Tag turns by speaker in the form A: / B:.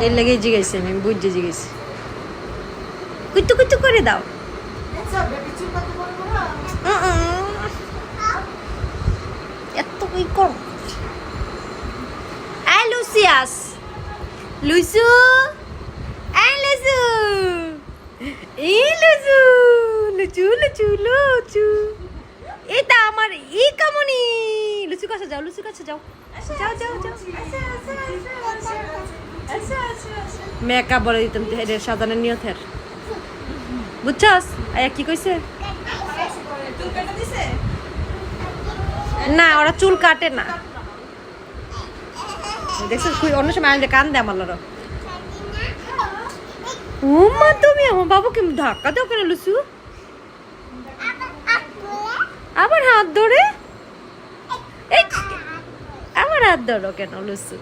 A: এর লেগে জিজ্ঞাসি আমি বুঝতে জিজ্ঞাসি কুতু কুতু করে দাও এত কি কর আই লুসিয়াস লুসু আই লুসু এই লুসু লুচু লুচু লুচু এটা আমার ই কামনি লুচু কাছে যাও লুচু কাছে যাও যাও যাও যাও মেকআপ বলে দিতাম হেডের সাজানোর নিয়তের বুঝছস আয়া কি কইছে না ওরা চুল কাটে না দেখছিস অন্য সময় আমি কান দেয় আমার লড়ো ও মা তুমি আমার বাবুকে ধাক্কা দাও কেন লুসু আবার হাত ধরে এই আমার হাত ধরো কেন লুসু